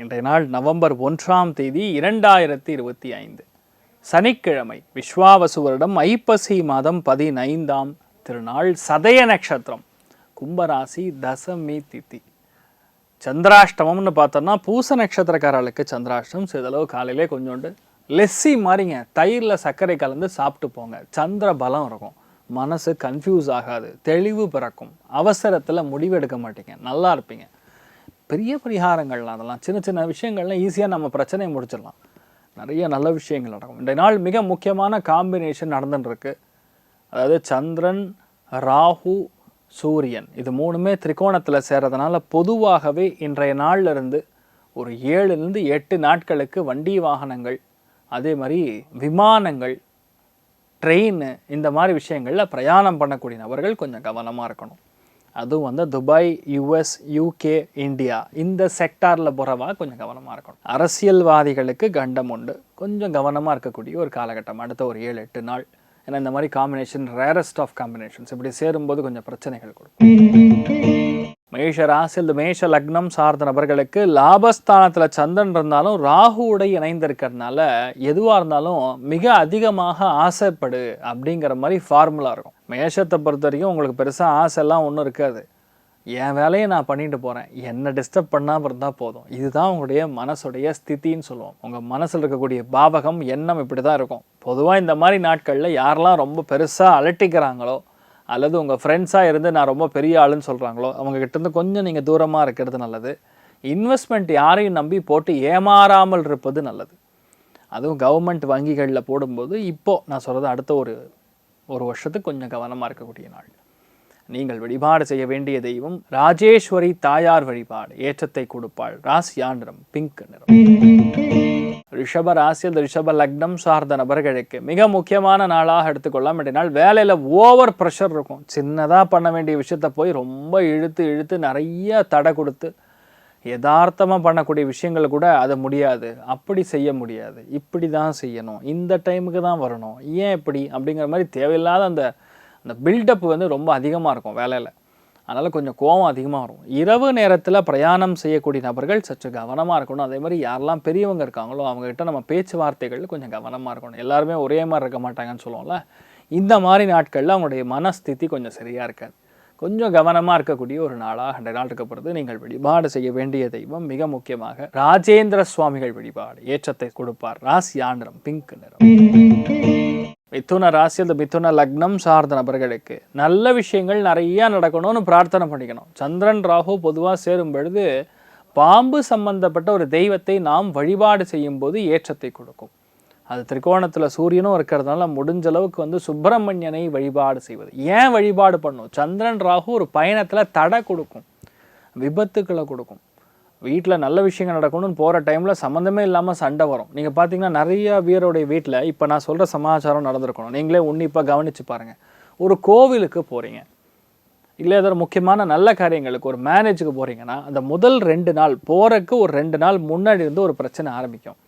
இன்றைய நாள் நவம்பர் 1ஆம் தேதி 2025 சனிக்கிழமை. விஸ்வாவசு வருடம் ஐப்பசி மாதம் 15ஆம் திருநாள், சதய நட்சத்திரம், கும்பராசி, தசமி திதி. சந்திராஷ்டமம்னு பார்த்தோம்னா பூச நட்சத்திரக்காரர்களுக்கு சந்திராஷ்டமம். சிறிதளவு காலையிலே கொஞ்சோண்டு லெஸ்ஸி மாதிரிங்க தயிரில் சர்க்கரை கலந்து சாப்பிட்டு போங்க. சந்திர பலம் இருக்கும், மனசு கன்ஃபியூஸ் ஆகாது, தெளிவு பிறக்கும், அவசரத்தில் முடிவு எடுக்க மாட்டீங்க, நல்லா இருப்பீங்க. பெரிய பரிகாரங்கள்லாம் அதெல்லாம் சின்ன சின்ன விஷயங்கள்லாம் ஈஸியாக நம்ம பிரச்சனையை முடிச்சிடலாம். நிறைய நல்ல விஷயங்கள் நடக்கும். இன்றைய நாள் மிக முக்கியமான காம்பினேஷன் நடந்துட்டுருக்கு. அதாவது சந்திரன், ராகு, சூரியன், இது மூணுமே திரிகோணத்தில் சேர்றதுனால பொதுவாகவே இன்றைய நாளில் இருந்து ஒரு 7லேருந்து 8 நாட்களுக்கு வண்டி வாகனங்கள், அதே மாதிரி விமானங்கள், ட்ரெயின், இந்த மாதிரி விஷயங்களில் பிரயாணம் பண்ணக்கூடிய நபர்கள் கொஞ்சம் கவனமாக இருக்கணும். அதுவும் வந்து துபாய், யூஎஸ், யூகே, இந்தியா இந்த செக்டாரில் போகிறவா கொஞ்சம் கவனமாக இருக்கணும். அரசியல்வாதிகளுக்கு கண்டம் உண்டு, கொஞ்சம் கவனமாக இருக்கக்கூடிய ஒரு காலகட்டம் அடுத்த ஒரு 7-8 நாள். ஏன்னா இந்த மாதிரி காம்பினேஷன் ரேரஸ்ட் ஆஃப் காம்பினேஷன்ஸ், இப்படி சேரும்போது கொஞ்சம் பிரச்சனைகள் கொடுக்கும். மேஷ ராசி, மேஷ லக்னம் சார்ந்த நபர்களுக்கு லாபஸ்தானத்தில் சந்திரன் இருந்தாலும் ராகுவோட இணைந்திருக்கிறதுனால எதுவாக இருந்தாலும் மிக அதிகமாக ஆசைப்படு அப்படிங்கிற மாதிரி ஃபார்முலா இருக்கும். மேஷத்தை பொறுத்த வரைக்கும் உங்களுக்கு பெருசாக ஆசைலாம் ஒன்றும் இருக்காது. என் வேலையை நான் பண்ணிட்டு போகிறேன், என்னை டிஸ்டர்ப் பண்ணாமல் இருந்தால் போதும். இதுதான் உங்களுடைய மனசுடைய ஸ்தித்தின்னு சொல்லுவோம். உங்கள் மனசில் இருக்கக்கூடிய பாவகம், எண்ணம் இப்படி தான் இருக்கும். பொதுவாக இந்த மாதிரி நாட்களில் யாரெல்லாம் ரொம்ப பெருசாக அலட்டிக்கிறாங்களோ அல்லது உங்கள் ஃப்ரெண்ட்ஸாக இருந்து நான் ரொம்ப பெரிய ஆளுன்னு சொல்கிறாங்களோ அவங்ககிட்டேருந்து கொஞ்சம் நீங்கள் தூரமாக இருக்கிறது நல்லது. இன்வெஸ்ட்மெண்ட் யாரையும் நம்பி போட்டு ஏமாறாமல் இருப்பது நல்லது. அதுவும் கவர்மெண்ட் வங்கிகளில் போடும்போது இப்போது நான் சொல்கிறது அடுத்த ஒரு வருஷத்துக்கு கொஞ்சம் கவனமாக இருக்கக்கூடிய நாள். நீங்கள் வழிபாடு செய்ய வேண்டிய தெய்வம் ராஜேஸ்வரி தாயார் வழிபாடு, ஏற்றத்தை கொடுப்பாள். ராசியா நிறம் பிங்க் நிறம். ரிஷப ராசியில் ரிஷப லக்னம் சார்ந்த நபர்களுக்கு மிக முக்கியமான நாளாக எடுத்துக்கொள்ளலாம். இன்றைய நாள் வேலையில் ஓவர் ப்ரெஷர் இருக்கும். சின்னதாக பண்ண வேண்டிய விஷயத்த போய் ரொம்ப இழுத்து நிறைய தடை கொடுத்து யதார்த்தமாக பண்ணக்கூடிய விஷயங்கள் கூட அதை முடியாது, அப்படி செய்ய முடியாது, இப்படி தான் செய்யணும், இந்த டைமுக்கு தான் வரணும், ஏன் இப்படி அப்படிங்கிற மாதிரி தேவையில்லாத அந்த பில்டப் வந்து ரொம்ப அதிகமாக இருக்கும் வேலையில். அதனால் கொஞ்சம் கோபம் அதிகமாக வரும். இரவு நேரத்தில் பிரயாணம் செய்யக்கூடிய நபர்கள் சற்று கவனமாக இருக்கணும். அதே மாதிரி யாரெல்லாம் பெரியவங்க இருக்காங்களோ அவங்ககிட்ட நம்ம பேச்சுவார்த்தைகள் கொஞ்சம் கவனமாக இருக்கணும். எல்லாருமே ஒரே மாதிரி இருக்க மாட்டாங்கன்னு சொல்லுவோம்ல, இந்த மாதிரி நாட்களில் அவங்களுடைய மனஸ்திதி கொஞ்சம் சரியாக இருக்காது. கொஞ்சம் கவனமாக இருக்கக்கூடிய ஒரு நாளாக அந்த நாள் இருக்கப்படுது. நீங்கள் வழிபாடு செய்ய வேண்டிய தெய்வம் மிக முக்கியமாக ராஜேந்திர சுவாமிகள் வழிபாடு, ஏற்றத்தை கொடுப்பார். ராசியா நிறம் பிங்க் நிறம். மிதுன ராசியில் மிதுன லக்னம் சார்ந்த நபர்களுக்கு நல்ல விஷயங்கள் நிறையா நடக்கணும்னு பிரார்த்தனை பண்ணிக்கணும். சந்திரன் ராகு பொதுவாக சேரும் பொழுது பாம்பு சம்பந்தப்பட்ட ஒரு தெய்வத்தை நாம் வழிபாடு செய்யும் போது ஏற்றத்தை கொடுக்கும். அது திரிகோணத்தில் சூரியனும் இருக்கிறதுனால முடிஞ்ச அளவுக்கு வந்து சுப்பிரமணியனை வழிபாடு செய்வது. ஏன் வழிபாடு பண்ணும்? சந்திரன் ராகு ஒரு பயணத்தில் தடை கொடுக்கும், விபத்துக்களை கொடுக்கும். வீட்டில் நல்ல விஷயங்கள் நடக்கணும்னு போகிற டைமில் சம்மந்தமே இல்லாமல் சண்டை வரும். நீங்கள் பார்த்தீங்கன்னா நிறைய வீரோடைய வீட்டில் இப்போ நான் சொல்கிற சமாச்சாரம் நடந்திருக்கணும். நீங்களே உன்னிப்பாக கவனித்து பாருங்கள். ஒரு கோவிலுக்கு போகிறீங்க, இல்லை ஏதாவது முக்கியமான நல்ல காரியங்களுக்கு ஒரு மேரேஜுக்கு போகிறீங்கன்னா அந்த முதல் 2 நாள் போகிறதுக்கு ஒரு 2 நாள் முன்னாடி இருந்து ஒரு பிரச்சனை ஆரம்பிக்கும்.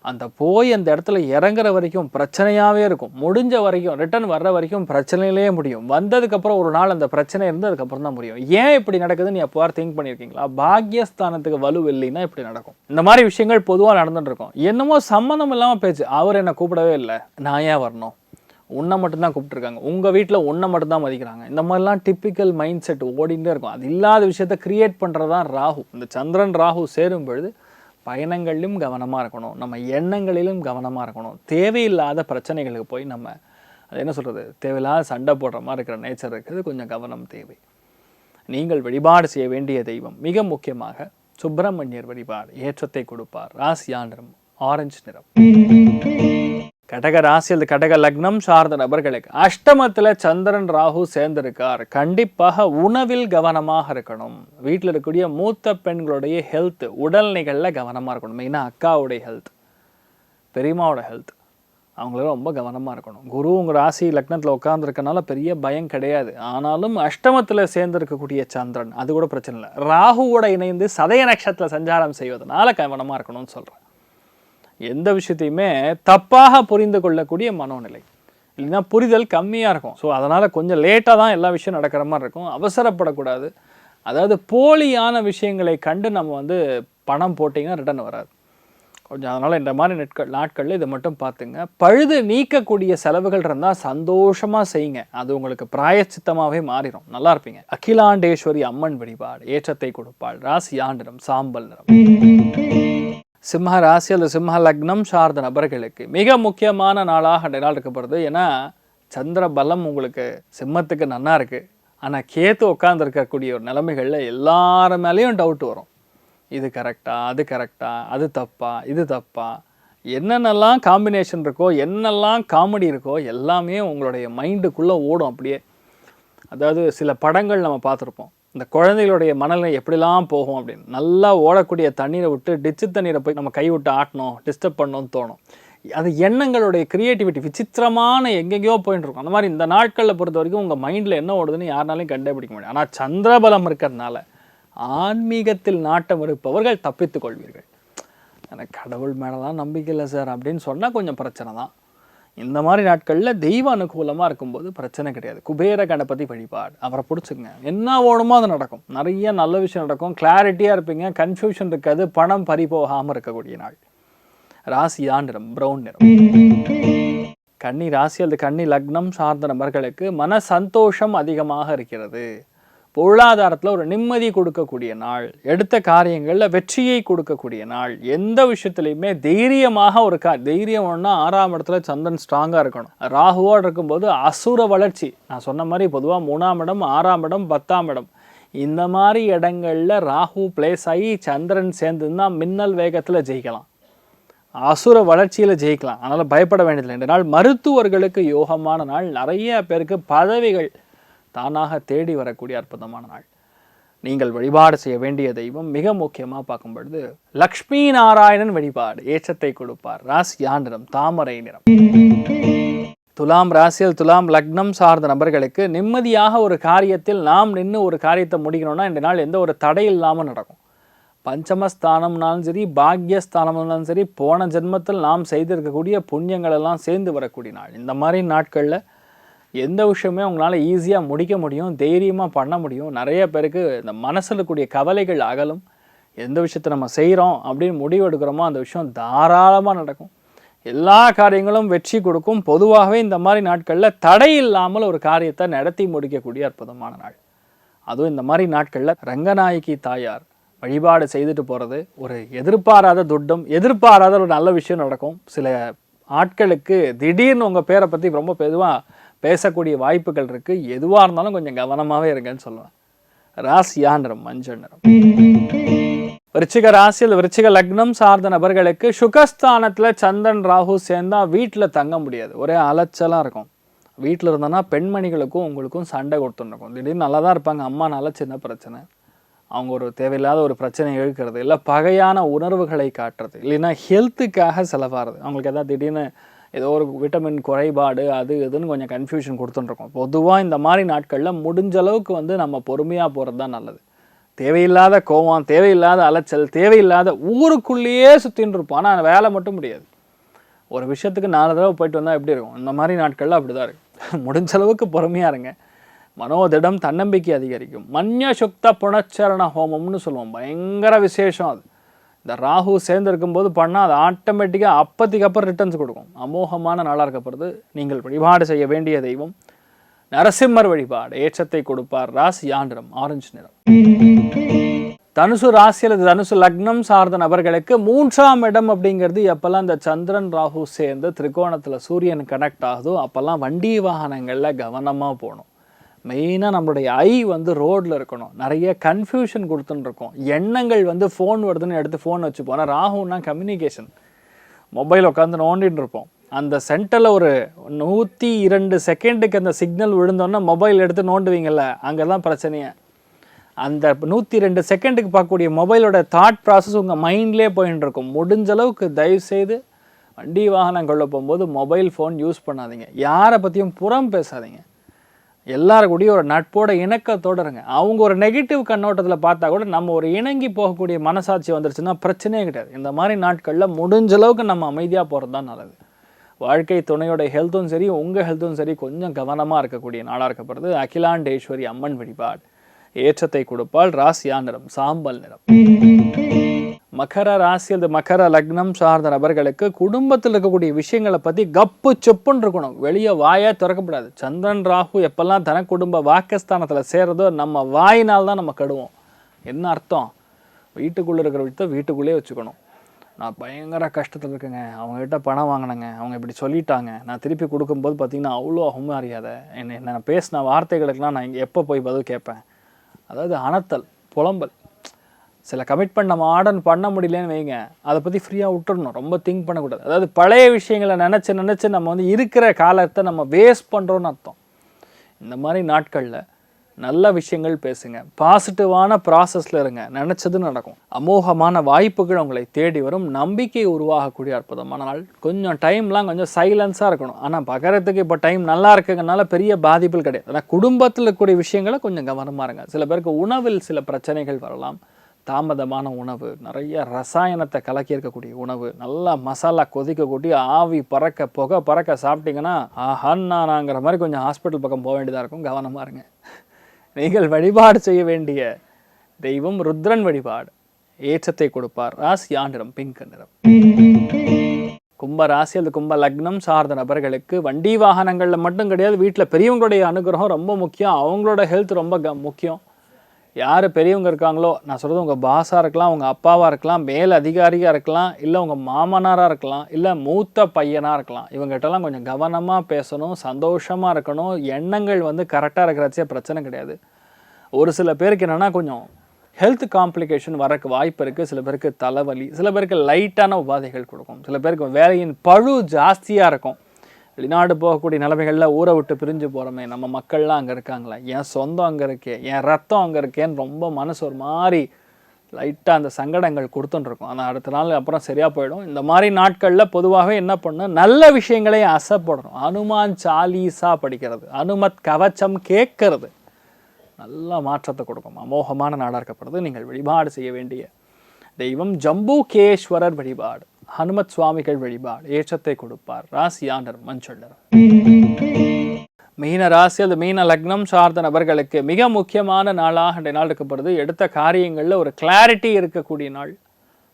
அந்த போய் அந்த இடத்துல இறங்குற வரைக்கும் பிரச்சனையாகவே இருக்கும். முடிஞ்ச வரைக்கும் ரிட்டர்ன் வர்ற வரைக்கும் பிரச்சனையிலே முடியும். வந்ததுக்கப்புறம் ஒரு நாள் அந்த பிரச்சனை இருந்து அதுக்கப்புறம் தான் முடியும். ஏன் இப்படி நடக்குதுன்னு எப்போவார் திங்க் பண்ணியிருக்கீங்களா? பாக்யஸ்தானத்துக்கு வலு இல்லைன்னா இப்படி நடக்கும். இந்த மாதிரி விஷயங்கள் பொதுவாக நடந்துட்டு இருக்கும். என்னமோ சம்மந்தம் இல்லாமல் பேச்சு, அவர் என்னை கூப்பிடவே இல்லை, நான் ஏன் வரணும், உன்னை மட்டும்தான் கூப்பிட்டுருக்காங்க, உங்கள் வீட்டில் உன்னை மட்டும்தான் மதிக்கிறாங்க, இந்த மாதிரிலாம் டிப்பிக்கல் மைண்ட் செட் ஓடிகிட்டே இருக்கும். அது இல்லாத விஷயத்த கிரியேட் பண்ணுறது தான் ராகு. இந்த சந்திரன் ராகு சேரும் பொழுது பயணங்களிலும் கவனமாக இருக்கணும், நம்ம எண்ணங்களிலும் கவனமாக இருக்கணும். தேவையில்லாத பிரச்சனைகளுக்கு போய் நம்ம அது என்ன சொல்கிறது, தேவையில்லாத சண்டை போடுற மாதிரி இருக்கிற நேச்சர் இருக்குது. கொஞ்சம் கவனம் தேவை. நீங்கள் வழிபாடு செய்ய வேண்டிய தெய்வம் மிக முக்கியமாக சுப்பிரமணியர் வழிபாடு, ஏற்றத்தை கொடுப்பார். ராசியா நிறம் ஆரஞ்சு நிறம். கடக ராசியில் கடக லக்னம் சார்ந்த நபர்களுக்கு அஷ்டமத்தில் சந்திரன் ராகு சேர்ந்திருக்கார். கண்டிப்பாக உணவில் கவனமாக இருக்கணும். வீட்டில் இருக்கக்கூடிய மூத்த பெண்களுடைய ஹெல்த், உடல்நிலைகளில் கவனமாக இருக்கணும். மெயினாக அக்காவுடைய ஹெல்த், பெரியம்மாவோட ஹெல்த், அவங்களும் ரொம்ப கவனமாக இருக்கணும். குரு உங்கள் ராசி லக்னத்தில் உட்காந்துருக்கனால பெரிய பயம் கிடையாது. ஆனாலும் அஷ்டமத்தில் சேர்ந்திருக்கக்கூடிய சந்திரன் அது கூட பிரச்சனை இல்லை. ராகுவோட இணைந்து சதய நட்சத்திரத்தில் சஞ்சாரம் செய்வதனால கவனமாக இருக்கணும்னு சொல்கிறேன். எந்த விஷயத்தையுமே தப்பாக புரிந்து கொள்ளக்கூடிய மனோநிலை, இல்லைன்னா புரிதல் கம்மியாக இருக்கும். ஸோ அதனால் கொஞ்சம் லேட்டாக தான் எல்லா விஷயம் நடக்கிற மாதிரி இருக்கும். அவசரப்படக்கூடாது. அதாவது போலியான விஷயங்களை கண்டு நம்ம பணம் போட்டிங்கன்னா ரிட்டர்ன் வராது. கொஞ்சம் அதனால் இந்த மாதிரி நாட்களில் இதை மட்டும் பார்த்துங்க. பழுது நீக்கக்கூடிய செலவுகள் இருந்தால் சந்தோஷமாக செய்யுங்க. அது உங்களுக்கு பிராயச்சித்தமாகவே மாறிடும், நல்லா இருப்பீங்க. அகிலாண்டேஸ்வரி அம்மன் வழிபாடு ஏற்றத்தை கொடுப்பாள். ராசியா நிறம் சாம்பல் நிறம். சிம்ம ராசி அல்லது சிம்ம லக்னம் சார்ந்த நபர்களுக்கு மிக முக்கியமான நாளாக அந்த நாள் இருக்கப்படுது. ஏன்னா சந்திர பலம் உங்களுக்கு சிம்மத்துக்கு நன்னா இருக்குது. ஆனால் கேத்து உட்காந்துருக்கக்கூடிய ஒரு நிலைமைகளில் எல்லார மேலேயும் டவுட் வரும். இது கரெக்டா, அது கரெக்டா, அது தப்பா, இது தப்பா, என்னென்னலாம் காம்பினேஷன் இருக்கோ, என்னெல்லாம் காமெடி இருக்கோ எல்லாமே உங்களுடைய மைண்டுக்குள்ளே ஓடும் அப்படியே. அதாவது சில படங்கள் நம்ம பார்த்துருப்போம், இந்த குழந்தைகளுடைய மனநிலை எப்படிலாம் போகும் அப்படின்னு. நல்லா ஓடக்கூடிய தண்ணீரை விட்டு டிச்சு தண்ணீரை போய் நம்ம கை விட்டு ஆட்டணும், டிஸ்டர்ப் பண்ணணும்னு தோணும். அது எண்ணங்களுடைய க்ரியேட்டிவிட்டி விசித்திரமான எங்கெங்கேயோ போயிட்டு இருக்கும். அந்த மாதிரி இந்த நாட்களில் பொறுத்த வரைக்கும் உங்கள் மைண்டில் என்ன ஓடுதுன்னு யாருனாலையும் கண்டுபிடிக்க முடியும். ஆனால் சந்திரபலம் இருக்கிறதுனால ஆன்மீகத்தில் நாட்டம் இருப்பவர்கள் தப்பித்துக் கொள்வீர்கள். எனக்கு கடவுள் மேலலாம் நம்பிக்கை இல்லை சார் அப்படின்னு சொன்னால் கொஞ்சம் பிரச்சனை தான். இந்த மாதிரி நாட்களில் தெய்வ அனுகூலமாக இருக்கும்போது பிரச்சனை கிடையாது. குபேர கணபதி வழிபாடு, அவரை பிடிச்சிங்க, என்ன ஓடுமோ அது நடக்கும். நிறைய நல்ல விஷயம் நடக்கும், கிளாரிட்டியாக இருப்பீங்க, கன்ஃபியூஷன் இருக்காது, பணம் பறிபோகாமல் இருக்கக்கூடிய நாள். ராசியா நிறம் பிரவுன் நிறம். கன்னி ராசி அல்லது கன்னி லக்னம் சார்ந்த நபர்களுக்கு மன சந்தோஷம் அதிகமாக இருக்கிறது. பொருளாதாரத்தில் ஒரு நிம்மதி கொடுக்கக்கூடிய நாள், எடுத்த காரியங்களில் வெற்றியை கொடுக்கக்கூடிய நாள். எந்த விஷயத்துலையுமே தைரியமாக ஒரு தைரியம் ஒன்றா 6ஆம் இடத்துல சந்திரன் ஸ்ட்ராங்காக இருக்கணும். ராகுவோடு இருக்கும்போது அசுர வளர்ச்சி. நான் சொன்ன மாதிரி பொதுவாக 3ஆம் இடம், 6ஆம் இடம், 10ஆம் இடம் இந்த மாதிரி இடங்களில் ராகு பிளேஸ் ஆகி சந்திரன் சேர்ந்துன்னா மின்னல் வேகத்தில் ஜெயிக்கலாம், அசுர வளர்ச்சியில் ஜெயிக்கலாம். அதனால் பயப்பட வேண்டியதில்லை. இந்த நாள் மருத்துவர்களுக்கு யோகமான நாள். நிறைய பேருக்கு பதவிகள் தானாக தேடி வரக்கூடிய அற்புதமான நாள். நீங்கள் வழிபாடு செய்ய வேண்டிய தெய்வம் மிக முக்கியமாக பார்க்கும் பொழுது லக்ஷ்மி நாராயணன் வழிபாடு ஏற்றத்தை கொடுப்பார். ராசியா நிறம் தாமரை நிறம். துலாம் ராசியில் துலாம் லக்னம் சார்ந்த நபர்களுக்கு நிம்மதியாக ஒரு காரியத்தில் நாம் நின்று ஒரு காரியத்தை முடிக்கணும்னா இந்த நாள் எந்த ஒரு தடை இல்லாமல் நடக்கும். பஞ்சமஸ்தானம்னாலும் சரி, பாக்யஸ்தானம்னாலும் சரி, போன ஜென்மத்தில் நாம் செய்திருக்கக்கூடிய புண்ணியங்கள் எல்லாம் சேர்ந்து வரக்கூடிய நாள். இந்த மாதிரி நாட்களில் எந்த விஷயமே உங்களால் ஈஸியாக முடிக்க முடியும், தைரியமாக பண்ண முடியும். நிறைய பேருக்கு இந்த மனசில் இருக்கக்கூடிய கவலைகள் அகலும். எந்த விஷயத்தை நம்ம செய்கிறோம் அப்படின்னு முடிவு எடுக்கிறோமோ அந்த விஷயம் தாராளமாக நடக்கும். எல்லா காரியங்களும் வெற்றி கொடுக்கும். பொதுவாகவே இந்த மாதிரி நாட்களில் தடை இல்லாமல் ஒரு காரியத்தை நடத்தி முடிக்கக்கூடிய அற்புதமான நாள். அதுவும் இந்த மாதிரி நாட்களில் ரங்கநாயகி தாயார் வழிபாடு செய்துட்டு போகிறது ஒரு எதிர்பாராத துட்டம், எதிர்பாராத ஒரு நல்ல விஷயம் நடக்கும். சில ஆட்களுக்கு திடீர்னு உங்கள் பேரை பற்றி ரொம்ப பொதுவாக பேசக்கூடிய வாய்ப்புகள் இருக்குது. எதுவாக இருந்தாலும் கொஞ்சம் கவனமாகவே இருங்கன்னு சொல்லுவேன். ராசியா நிறம் மஞ்சள் நிறம். விருச்சிக ராசியில் விருச்சிக லக்னம் சார்ந்த நபர்களுக்கு சுகஸ்தானத்தில் சந்திரன் ராகு சேர்ந்தால் வீட்டில் தங்க முடியாது, ஒரே அலைச்சலாக இருக்கும். வீட்டில் இருந்தோன்னா பெண்மணிகளுக்கும் உங்களுக்கும் சண்டை கொடுத்துருக்கும். திடீர்னு நல்லா தான் இருப்பாங்க, அம்மானால சின்ன பிரச்சனை, அவங்க ஒரு தேவையில்லாத ஒரு பிரச்சனை இழுக்கிறது, இல்லை பகையான உணர்வுகளை காட்டுறது, இல்லைன்னா ஹெல்த்துக்காக செலவாகிறது. அவங்களுக்கு எதாவது திடீர்னு ஏதோ ஒரு விட்டமின் குறைபாடு அது இதுன்னு கொஞ்சம் கன்ஃபியூஷன் கொடுத்துட்டுருக்கோம். பொதுவாக இந்த மாதிரி நாட்களில் முடிஞ்ச அளவுக்கு நம்ம பொறுமையாக போகிறது தான் நல்லது. தேவையில்லாத கோவம், தேவையில்லாத அலைச்சல், தேவையில்லாத ஊருக்குள்ளேயே சுற்றின்னு இருப்போம். ஆனால் வேலை மட்டும் முடியாது. ஒரு விஷயத்துக்கு 4 தடவை போயிட்டு வந்தால் எப்படி இருக்கும்? இந்த மாதிரி நாட்களில் அப்படி தான் இருக்குது. முடிஞ்ச அளவுக்கு பொறுமையாக இருங்க. மனோதிடம், தன்னம்பிக்கை அதிகரிக்கும். மன்ய சுக்த புனச்சரண ஹோமம்னு சொல்லுவோம், பயங்கர விசேஷம் அது. இந்த ராகு சேர்ந்து இருக்கும்போது பண்ணால் அது ஆட்டோமேட்டிக்காக அப்போதைக்கு அப்புறம் ரிட்டர்ன்ஸ் கொடுக்கும். அமோகமான நாளாக இருக்கப்படுது. நீங்கள் வழிபாடு செய்ய வேண்டிய தெய்வம் நரசிம்மர் வழிபாடு ஏற்றத்தை கொடுப்பார். ராசியா நிறம் ஆரஞ்சு நிறம். தனுசு ராசி அல்லது தனுசு லக்னம் சார்ந்த நபர்களுக்கு 3ஆம் இடம் அப்படிங்கிறது எப்போல்லாம் இந்த சந்திரன் ராகு சேர்ந்து திரிகோணத்தில் சூரியன் கனெக்ட் ஆகுதோ அப்போல்லாம் வண்டி வாகனங்களில் கவனமாக போகணும். மெயினாக நம்மளுடைய ஐ ரோடில் இருக்கணும். நிறைய கன்ஃபியூஷன் கொடுத்துன்னு இருக்கோம். எண்ணங்கள் ஃபோன் வருதுன்னு எடுத்து ஃபோன் வச்சுப்போம். ஆனால் ராகுன்னா கம்யூனிகேஷன், மொபைல் உட்காந்து நோண்டின்னு இருப்போம். அந்த சென்டரில் ஒரு 102 செகண்டுக்கு அந்த சிக்னல் விழுந்தோன்னா மொபைல் எடுத்து நோண்டுவீங்கள்ல, அங்கே தான் பிரச்சனையே. அந்த 102 செகண்டுக்கு பார்க்கக்கூடிய மொபைலோட தாட் ப்ராசஸ் உங்கள் மைண்ட்லேயே போயின்னு இருக்கும். முடிஞ்ச அளவுக்கு தயவுசெய்து வண்டி வாகனங்களில் போகும்போது மொபைல் ஃபோன் யூஸ் பண்ணாதீங்க. யாரை பற்றியும் புறம் பேசாதீங்க. எல்லாருக்கூடையும் ஒரு நட்போட இணக்கத்தோடு இருங்க. அவங்க ஒரு நெகட்டிவ் கண்ணோட்டத்தில் பார்த்தா கூட நம்ம ஒரு இணங்கி போகக்கூடிய மனசாட்சி வந்துருச்சுன்னா பிரச்சனையே கிடையாது. இந்த மாதிரி நாட்களில் முடிஞ்ச அளவுக்கு நம்ம அமைதியாக போகிறது தான் நல்லது. வாழ்க்கை துணையோட ஹெல்த்தும் சரி, உங்கள் ஹெல்த்தும் சரி கொஞ்சம் கவனமாக இருக்கக்கூடிய நாளாக இருக்கப்படுறது. அகிலாண்டேஸ்வரி அம்மன் வழிபாடு ஏற்றத்தை கொடுப்பால். ராசியா நிறம் சாம்பல் நிறம். மகர ராசி அல்லது மகர லக்னம் சார்ந்த நபர்களுக்கு குடும்பத்தில் இருக்கக்கூடிய விஷயங்களை பற்றி கப்பு செப்புன்னு இருக்கணும். வெளியே வாயே திறக்கப்படாது. சந்திரன் ராகு எப்பெல்லாம் தன குடும்ப வாக்கஸ்தானத்தில் சேர்றதோ நம்ம வாயினால் தான் நம்ம கெடுவோம். என்ன அர்த்தம்? வீட்டுக்குள்ளே இருக்கிற விஷயத்தை வீட்டுக்குள்ளேயே வச்சுக்கணும். நான் பயங்கர கஷ்டத்தில் இருக்குங்க, அவங்ககிட்ட பணம் வாங்கினேங்க, அவங்க இப்படி சொல்லிட்டாங்க, நான் திருப்பி கொடுக்கும்போது பார்த்திங்கன்னா அவ்வளோ அவமரியாதை, என்ன பேசின வார்த்தைகளுக்கெல்லாம் நான் இங்கே எப்போ போய் பதில் கேட்பேன். அதாவது அனத்தல், புலம்பல். சில கமிட்மெண்ட் நம்ம ஆர்டர் பண்ண முடியலன்னு வைங்க, அதை பற்றி ஃப்ரீயாக விட்டுறணும். ரொம்ப திங்க் பண்ணக்கூடாது. அதாவது பழைய விஷயங்களை நினச்சி நம்ம இருக்கிற காலத்தை நம்ம வேஸ்ட் பண்ணுறோன்னு அர்த்தம். இந்த மாதிரி நாட்களில் நல்ல விஷயங்கள் பேசுங்க, பாசிட்டிவான ப்ராசஸில் இருங்க, நினச்சது நடக்கும். அமோகமான வாய்ப்புகள் உங்களை தேடி வரும். நம்பிக்கை உருவாகக்கூடிய அற்புதமான நாள். கொஞ்சம் டைம்லாம் கொஞ்சம் சைலன்ஸாக இருக்கணும். ஆனால் பகரத்துக்கு இப்போ டைம் நல்லா இருக்குங்கனால பெரிய பாதிப்புகள் கிடையாது. ஆனால் குடும்பத்தில் இருக்கக்கூடிய விஷயங்களை கொஞ்சம் கவனமாக இருங்க. சில பேருக்கு உணவில் சில பிரச்சனைகள் வரலாம். தாமதமான உணவு, நிறைய ரசாயனத்தை கலக்கி இருக்கக்கூடிய உணவு, நல்லா மசாலா கொதிக்கக்கூடிய ஆவி பறக்க புகை பறக்க சாப்பிட்டீங்கன்னா ஆஹான்னாங்கிற மாதிரி கொஞ்சம் ஹாஸ்பிட்டல் பக்கம் போக வேண்டியதாக இருக்கும். கவனமாக இருங்க. நீங்கள் வழிபாடு செய்ய வேண்டிய தெய்வம் ருத்ரன் வழிபாடு. ஏற்றத்தை கொடுப்பார். ராசியா நிறம் பிங்க் நிறம். கும்ப ராசி அல்லது கும்ப லக்னம் சார்ந்த நபர்களுக்கு வண்டி வாகனங்களில் மட்டும் கிடையாது, வீட்டில் பெரியவங்களுடைய அனுகிரகம் ரொம்ப முக்கியம். அவங்களோட ஹெல்த் ரொம்ப முக்கியம். யார் பெரியவங்க இருக்காங்களோ, நான் சொல்கிறது உங்கள் பாஸாக இருக்கலாம், உங்கள் அப்பாவாக இருக்கலாம், மேல் அதிகாரியாக இருக்கலாம், இல்லை உங்கள் மாமனாராக இருக்கலாம், இல்லை மூத்த பையனாக இருக்கலாம். இவங்ககிட்டலாம் கொஞ்சம் கவனமாக பேசணும், சந்தோஷமாக இருக்கணும். எண்ணங்கள் கரெக்டாக இருக்கிறச்சே பிரச்சனை கிடையாது. ஒரு சில பேருக்கு என்னென்னா கொஞ்சம் ஹெல்த் காம்ப்ளிகேஷன் வரக்கு வாய்ப்பு இருக்குது. சில பேருக்கு தலைவலி, சில பேருக்கு லைட்டான உபாதைகள் கொடுக்கும். சில பேருக்கு வேலையின் பழு ஜாஸ்தியாக இருக்கும். வெளிநாடு போகக்கூடிய நிலைமைகளில் ஊரை விட்டு பிரிஞ்சு போகிறோமே, நம்ம மக்கள்லாம் அங்கே இருக்காங்களா, என் சொந்தம் அங்கே இருக்கே, என் ரத்தம் அங்கே இருக்கேன்னு ரொம்ப மனசு ஒரு மாதிரி லைட்டாக அந்த சங்கடங்கள் கொடுத்துட்டுருக்கும். ஆனால் அடுத்த நாள் அப்புறம் சரியாக போயிடும். இந்த மாதிரி நாட்களில் பொதுவாகவே என்ன பண்ணணும், நல்ல விஷயங்களே அசைப்படணும். ஹனுமான் சாலீஸா படிக்கிறது, அனுமத் கவச்சம் கேட்கறது நல்ல மாற்றத்தை கொடுக்கும். அமோகமான நாடாக இருக்கப்படுது. நீங்கள் வழிபாடு செய்ய வேண்டிய தெய்வம் ஜம்புகேஸ்வரர் வழிபாடு. ஹனுமத் சுவாமிகள் வழிபாடு. ஏற்றத்தை கொடுப்பார். ராசியா நிறம் மஞ்சள் நிறம். மீன ராசி அல்லது மீன லக்னம் சார்ந்த நபர்களுக்கு மிக முக்கியமான நாளாக இந்த நாள் இருக்கப்படுது. எடுத்த காரியங்களில் ஒரு கிளாரிட்டி இருக்கக்கூடிய நாள்.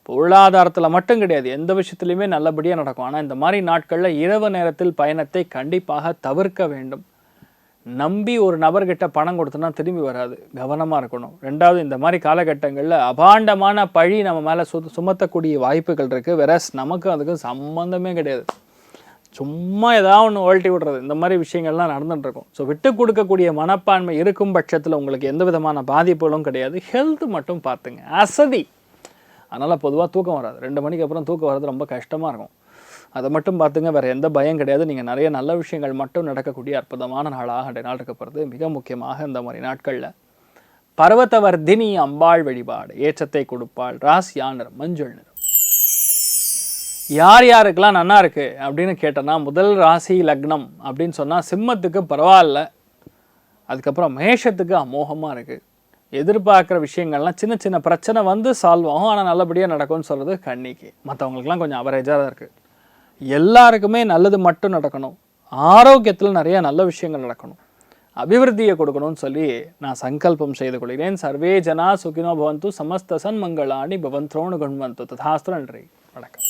பொருளாதாரத்தில் மட்டும் கிடையாது, எந்த விஷயத்துலையுமே நல்லபடியாக நடக்கும். ஆனால் இந்த மாதிரி நாட்களில் இரவு நேரத்தில் பயணத்தை கண்டிப்பாக தவிர்க்க வேண்டும். நம்பி ஒரு நபர்கிட்ட பணம் கொடுத்தோன்னா திரும்பி வராது. கவனமாக இருக்கணும். ரெண்டாவது, இந்த மாதிரி காலகட்டங்களில் அபாண்டமான பழி நம்ம மேலே சுமத்தக்கூடிய வாய்ப்புகள் இருக்குது. வெரஸ் நமக்கு அதுக்கு சம்மந்தமே கிடையாது. சும்மா ஏதாவது ஒன்று ஓல்ட்டி விடுறது, இந்த மாதிரி விஷயங்கள்லாம் நடந்துகிட்ருக்கும். ஸோ விட்டு கொடுக்கக்கூடிய மனப்பான்மை இருக்கும் பட்சத்தில் உங்களுக்கு எந்த விதமான பாதிப்புகளும் கிடையாது. ஹெல்த் மட்டும் பார்த்துங்க. அசதி, அதனால் பொதுவாக தூக்கம் வராது. 2 மணிக்கு அப்புறம் தூக்கம் வர்றது ரொம்ப கஷ்டமாக இருக்கும். அதை மட்டும் பார்த்துங்க. வேறு எந்த பயம் கிடையாது. நீங்கள் நிறைய நல்ல விஷயங்கள் மட்டும் நடக்கக்கூடிய அற்புதமான நாளாக இந்த நாள் இருக்கப்படுது. மிக முக்கியமாக இந்த மாதிரி நாட்களில் பர்வதவர்தினி அம்பாள் வழிபாடு. ஏற்றத்தை கொடுப்பாள். ராசியா நிறம் மஞ்சள் நிறம். யார் யாருக்கெல்லாம் நல்லா இருக்குது அப்படின்னு கேட்டோன்னா, முதல் ராசி லக்னம் அப்படின்னு சொன்னால் சிம்மத்துக்கு பரவாயில்ல, அதுக்கப்புறம் மேஷத்துக்கு அமோகமாக இருக்குது. எதிர்பார்க்குற விஷயங்கள்லாம் சின்ன சின்ன பிரச்சனை சால்வ் ஆகும், ஆனால் நல்லபடியாக நடக்கும்னு சொல்கிறது கன்னிக்கு. மற்றவங்களுக்குலாம் கொஞ்சம் அவரேஜாக தான் இருக்குது. எல்லாருக்குமே நல்லது மட்டும் நடக்கணும். ஆரோக்கியத்தில் நிறைய நல்ல விஷயங்கள் நடக்கணும். அபிவிருத்தியை கொடுக்கணும்னு சொல்லி நான் சங்கல்பம் செய்து கொள்கிறேன். சர்வே ஜனா சுகினோ பவந்து, சமஸ்த சன்மங்களாணி பவந்த்ரோணு குண்வந்து. ததாஸ்து. நன்றி, வணக்கம்.